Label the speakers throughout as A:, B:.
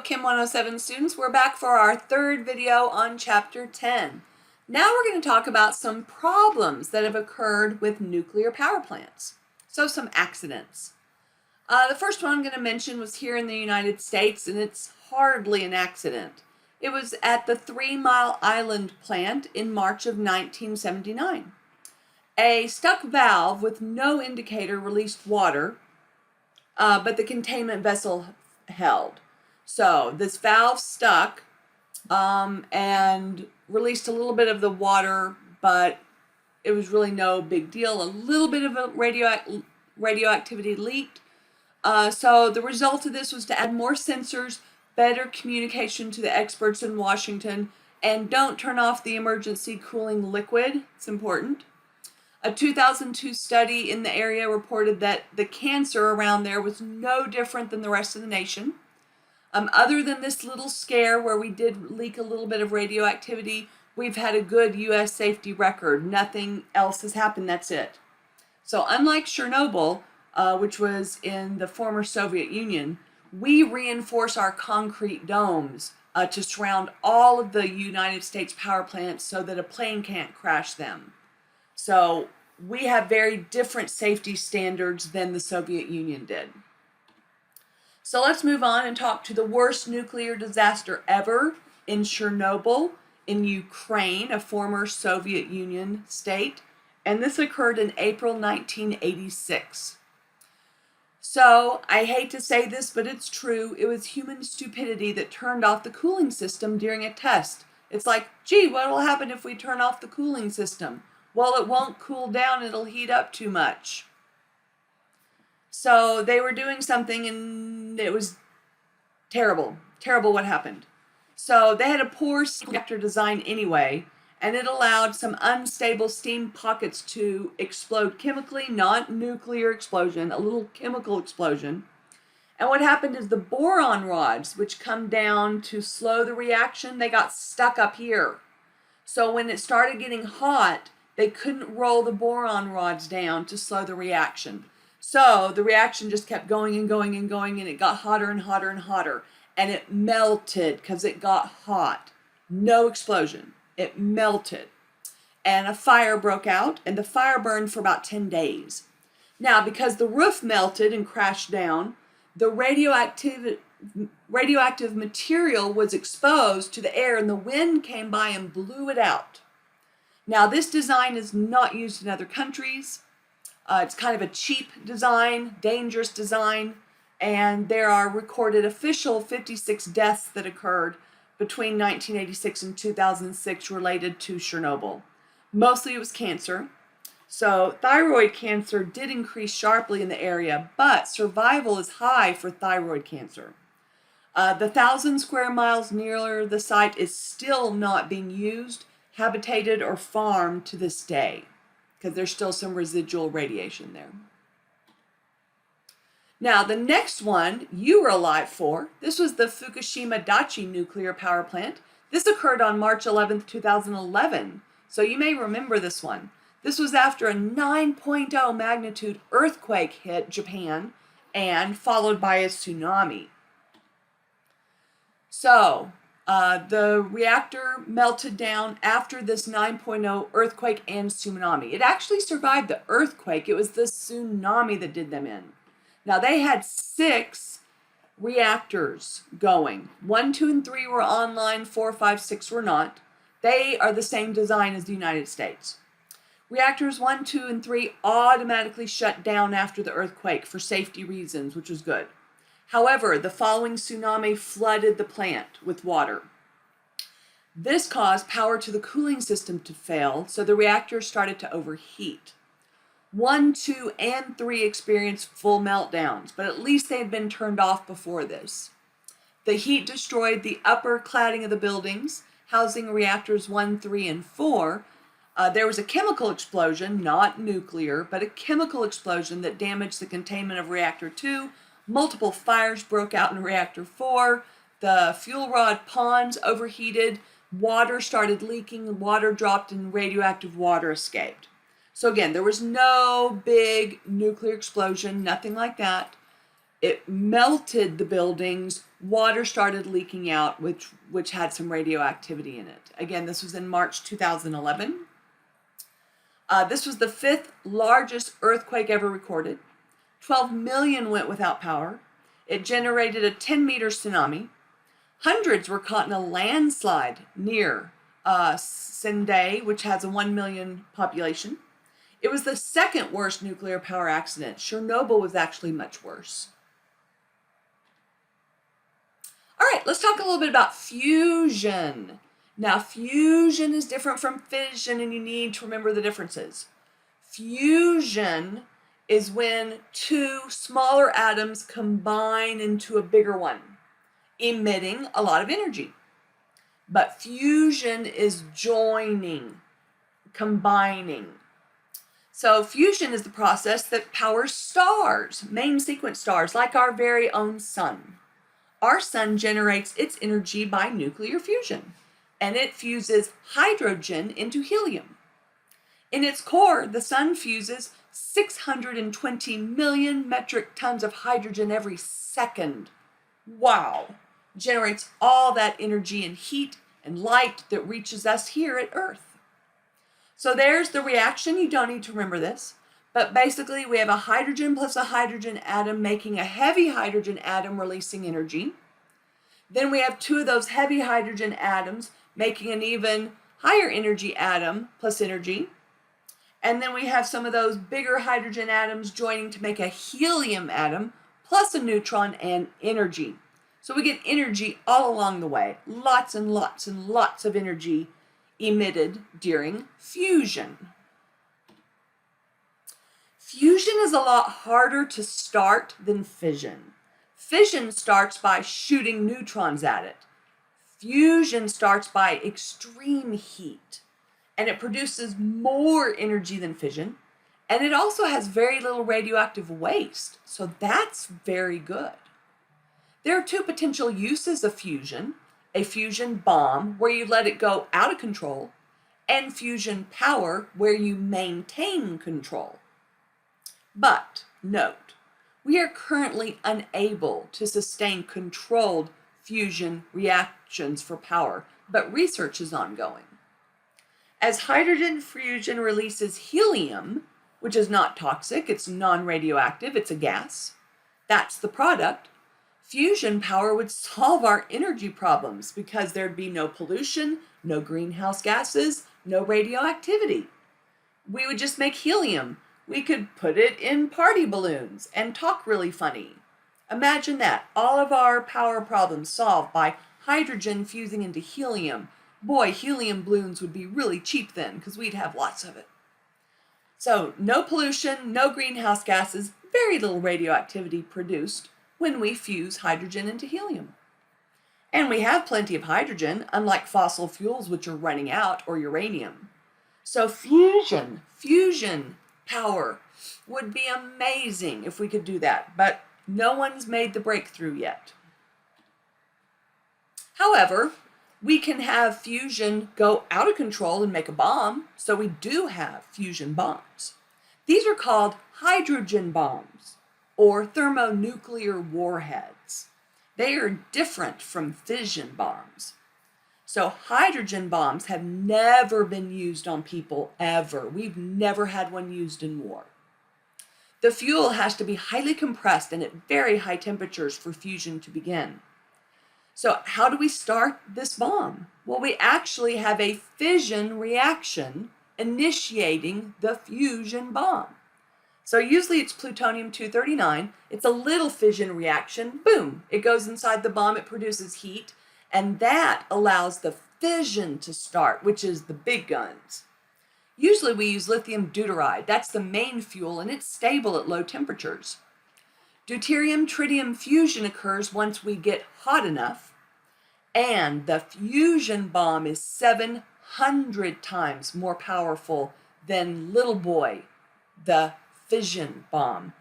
A: Chem 107 students, we're back for our third video on Chapter 10. Now we're going to talk about some problems that have occurred with nuclear power plants. So some accidents. The first one I'm going to mention was here in the United States, and it's hardly an accident. It was at the 3 Mile Island plant in March of 1979. A stuck valve with no indicator released water, but the containment vessel held. So this valve stuck and released a little bit of the water, but it was really no big deal. A little bit of a radioactivity leaked. So the result of this was to add more sensors, better communication to the experts in Washington, and don't turn off the emergency cooling liquid. It's important. A 2002 study in the area reported that the cancer around there was no different than the rest of the nation. Other than this little scare where we did leak a little bit of radioactivity, we've had a good U.S. safety record. Nothing else has happened. That's it. So unlike Chernobyl, which was in the former Soviet Union, we reinforce our concrete domes to surround all of the United States power plants so that a plane can't crash them. So we have very different safety standards than the Soviet Union did. So let's move on and talk to the worst nuclear disaster ever in Chernobyl in Ukraine, a former Soviet Union state. And this occurred in April 1986. So I hate to say this, but it's true. It was human stupidity that turned off the cooling system during a test. It's like, gee, what will happen if we turn off the cooling system? Well, it won't cool down. It'll heat up too much. So they were doing something and it was terrible. Terrible what happened. So they had a poor reactor design anyway, and it allowed some unstable steam pockets to explode chemically, not nuclear explosion, a little chemical explosion. And what happened is the boron rods, which come down to slow the reaction, they got stuck up here. So when it started getting hot, they couldn't roll the boron rods down to slow the reaction. So the reaction just kept going and going and going, and it got hotter and hotter and hotter. And it melted because it got hot. No explosion. It melted. And a fire broke out, and the fire burned for about 10 days. Now, because the roof melted and crashed down, the radioactive material was exposed to the air, and the wind came by and blew it out. Now, this design is not used in other countries. It's kind of a cheap design, dangerous design, and there are recorded official 56 deaths that occurred between 1986 and 2006 related to Chernobyl. Mostly it was cancer. So thyroid cancer did increase sharply in the area, but survival is high for thyroid cancer. The 1,000 square miles near the site is still not being used, habitated, or farmed to this day, because there's still some residual radiation there. Now, the next one you were alive for. This was the Fukushima Daiichi nuclear power plant. This occurred on March 11th, 2011. So you may remember this one. This was after a 9.0 magnitude earthquake hit Japan and followed by a tsunami. So, the reactor melted down after this 9.0 earthquake and tsunami. It actually survived the earthquake. It was the tsunami that did them in. Now, they had 6 reactors going. 1, 2, and 3 were online. 4, 5, 6 were not. They are the same design as the United States. Reactors 1, 2, and 3 automatically shut down after the earthquake for safety reasons, which was good. However, the following tsunami flooded the plant with water. This caused power to the cooling system to fail, so the reactors started to overheat. 1, 2, and 3 experienced full meltdowns, but at least they had been turned off before this. The heat destroyed the upper cladding of the buildings, housing reactors 1, 3, and 4. There was a chemical explosion, not nuclear, but a chemical explosion that damaged the containment of reactor 2. Multiple fires broke out in reactor 4. The fuel rod ponds overheated. Water started leaking. Water dropped and radioactive water escaped. So again, there was no big nuclear explosion, nothing like that. It melted the buildings. Water started leaking out, which had some radioactivity in it. Again, this was in March 2011. This was the 5th largest earthquake ever recorded. 12 million went without power. It generated a 10-meter tsunami. Hundreds were caught in a landslide near Sendai, which has a 1 million population. It was the second worst nuclear power accident. Chernobyl was actually much worse. All right, let's talk a little bit about fusion. Now, fusion is different from fission, and you need to remember the differences. Fusion is when two smaller atoms combine into a bigger one, emitting a lot of energy. But fusion is joining, combining. So fusion is the process that powers stars, main sequence stars, like our very own sun. Our sun generates its energy by nuclear fusion, and it fuses hydrogen into helium. In its core, the sun fuses 620 million metric tons of hydrogen every second. Wow! Generates all that energy and heat and light that reaches us here at Earth. So there's the reaction. You don't need to remember this. But basically, we have a hydrogen plus a hydrogen atom making a heavy hydrogen atom releasing energy. Then we have two of those heavy hydrogen atoms making an even higher energy atom plus energy. And then we have some of those bigger hydrogen atoms joining to make a helium atom plus a neutron and energy. So we get energy all along the way. Lots and lots and lots of energy emitted during fusion. Fusion is a lot harder to start than fission. Fission starts by shooting neutrons at it. Fusion starts by extreme heat, and it produces more energy than fission, and it also has very little radioactive waste, so that's very good. There are two potential uses of fusion: a fusion bomb, where you let it go out of control, and fusion power, where you maintain control. But note, we are currently unable to sustain controlled fusion reactions for power, but research is ongoing. As hydrogen fusion releases helium, which is not toxic, it's non-radioactive, it's a gas, that's the product. Fusion power would solve our energy problems because there'd be no pollution, no greenhouse gases, no radioactivity. We would just make helium. We could put it in party balloons and talk really funny. Imagine that, all of our power problems solved by hydrogen fusing into helium. Boy, helium balloons would be really cheap then because we'd have lots of it. So no pollution, no greenhouse gases, very little radioactivity produced when we fuse hydrogen into helium. And we have plenty of hydrogen, unlike fossil fuels which are running out, or uranium. So fusion power would be amazing if we could do that, but no one's made the breakthrough yet. However, we can have fusion go out of control and make a bomb, so we do have fusion bombs. These are called hydrogen bombs, or thermonuclear warheads. They are different from fission bombs. So hydrogen bombs have never been used on people ever. We've never had one used in war. The fuel has to be highly compressed and at very high temperatures for fusion to begin. So how do we start this bomb? Well, we actually have a fission reaction initiating the fusion bomb. So usually it's plutonium-239. It's a little fission reaction. Boom, it goes inside the bomb, it produces heat, and that allows the fission to start, which is the big guns. Usually we use lithium deuteride. That's the main fuel, and it's stable at low temperatures. Deuterium-tritium fusion occurs once we get hot enough, and the fusion bomb is 700 times more powerful than little boy, the fission bomb.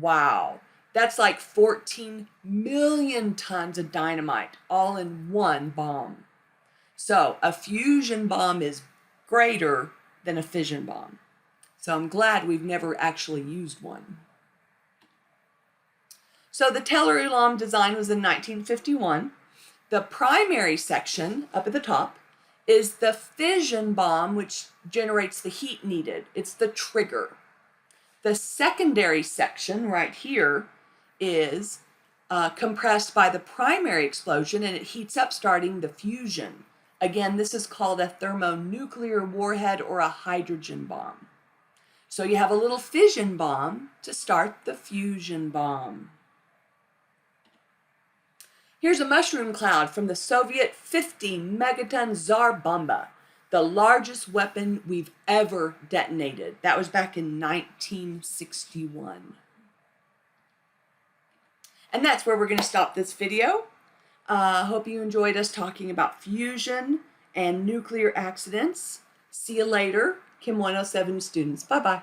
A: Wow, that's like 14 million tons of dynamite all in one bomb. So a fusion bomb is greater than a fission bomb. So I'm glad we've never actually used one. So the Teller-Ulam design was in 1951. The primary section, up at the top, is the fission bomb, which generates the heat needed. It's the trigger. The secondary section, right here, is compressed by the primary explosion, and it heats up, starting the fusion. Again, this is called a thermonuclear warhead or a hydrogen bomb. So you have a little fission bomb to start the fusion bomb. Here's a mushroom cloud from the Soviet 50-megaton Tsar Bomba, the largest weapon we've ever detonated. That was back in 1961. And that's where we're going to stop this video. Hope you enjoyed us talking about fusion and nuclear accidents. See you later, Chem 107 students. Bye-bye.